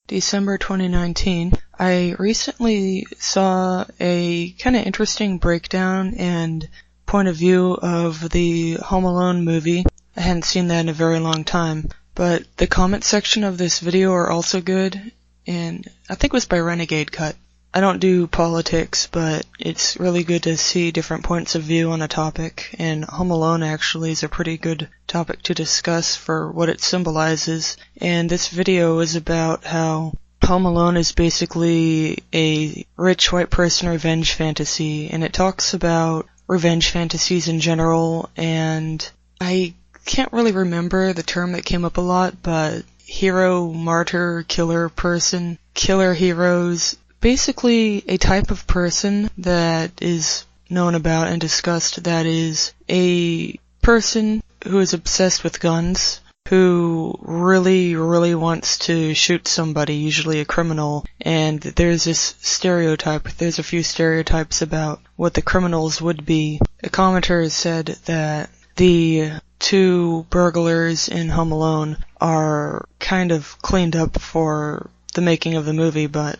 December 2019, I recently saw a kind of interesting breakdown and point of view of the Home Alone movie. I hadn't seen that in a very long time, but the comment section of this video are also good, and I think it was by Renegade Cut. I don't do politics, but it's really good to see different points of view on a topic, and Home Alone actually is a pretty good topic to discuss for what it symbolizes. And this video is about how Home Alone is basically a rich white person revenge fantasy, and it talks about revenge fantasies in general, and I can't really remember the term that came up a lot, but hero, martyr, killer person, killer heroes. Basically, a type of person that is known about and discussed that is a person who is obsessed with guns, who really wants to shoot somebody, usually a criminal, and there's this stereotype. There's a few stereotypes about what the criminals would be. A commenter has said that the two burglars in Home Alone are kind of cleaned up for the making of the movie, but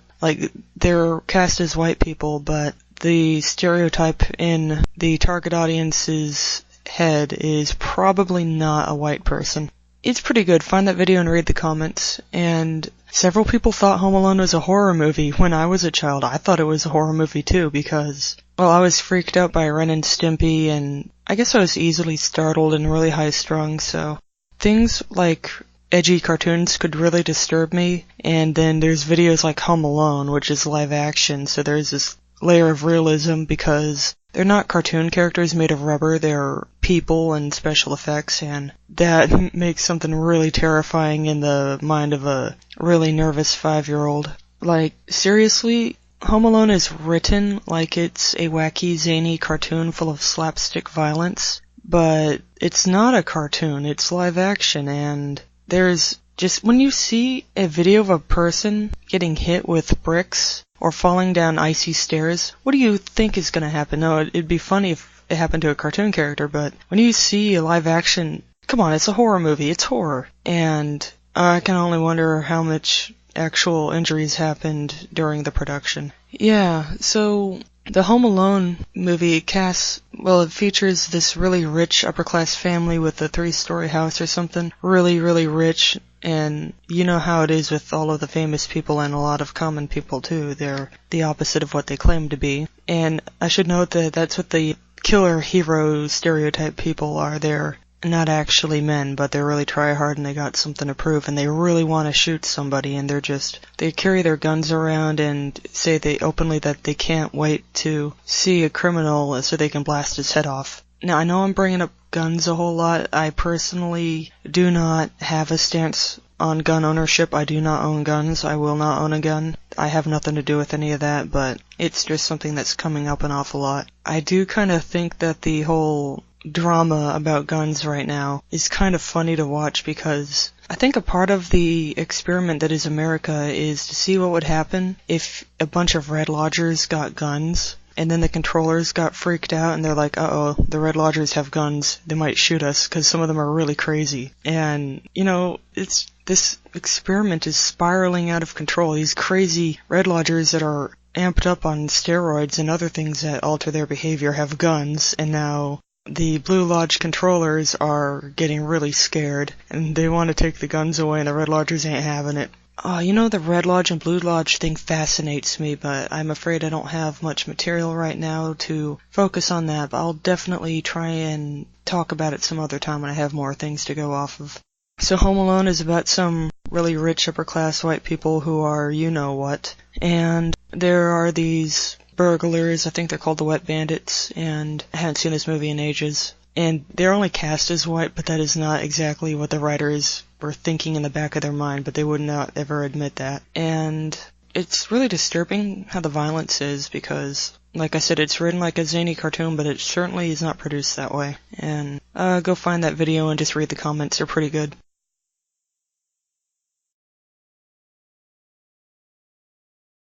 they're cast as white people, but the stereotype in the target audience's head is probably not a white person. It's pretty good. Find that video and read the comments. And several people thought Home Alone was a horror movie. When I was a child, I thought it was a horror movie too, because, well, I was freaked out by Ren and Stimpy, and I guess I was easily startled and really high-strung, so things like edgy cartoons could really disturb me. And then there's videos like Home Alone, which is live action, so there's this layer of realism because they're not cartoon characters made of rubber, they're people and special effects, and that makes something really terrifying in the mind of a really nervous 5-year-old. Seriously, Home Alone is written like it's a wacky, zany cartoon full of slapstick violence, but it's not a cartoon, it's live action, and there's just, when you see a video of a person getting hit with bricks or falling down icy stairs, what do you think is going to happen? No, it'd be funny if it happened to a cartoon character, but when you see a live action, come on, it's a horror movie, it's horror. And I can only wonder how much actual injuries happened during the production. Yeah, so the Home Alone movie casts, well, it features this really rich upper-class family with a 3-story house or something. Really rich, and you know how it is with all of the famous people and a lot of common people too. They're the opposite of what they claim to be. And I should note that that's what the killer hero stereotype people are. They're not actually men, but they really try hard and they got something to prove, and they really want to shoot somebody, and they carry their guns around and say they openly that they can't wait to see a criminal so they can blast his head off. Now, I know I'm bringing up guns a whole lot. I personally do not have a stance on gun ownership. I do not own guns. I will not own a gun. I have nothing to do with any of that, but it's just something that's coming up an awful lot. I do kind of think that the whole drama about guns right now is kind of funny to watch, because I think a part of the experiment that is America is to see what would happen if a bunch of Red Lodgers got guns, and then the controllers got freaked out and they're like, uh-oh, the Red Lodgers have guns, they might shoot us, because some of them are really crazy. And, this experiment is spiraling out of control. These crazy Red Lodgers that are amped up on steroids and other things that alter their behavior have guns, and now the Blue Lodge controllers are getting really scared, and they want to take the guns away, and the Red Lodgers ain't having it. The Red Lodge and Blue Lodge thing fascinates me, but I'm afraid I don't have much material right now to focus on that, but I'll definitely try and talk about it some other time when I have more things to go off of. So Home Alone is about some really rich upper-class white people who are you-know-what, and there are these burglars, I think they're called the Wet Bandits, and I haven't seen this movie in ages. And they're only cast as white, but that is not exactly what the writers were thinking in the back of their mind, but they would not ever admit that. And it's really disturbing how the violence is, because, like I said, it's written like a zany cartoon, but it certainly is not produced that way. And go find that video and just read the comments, they're pretty good.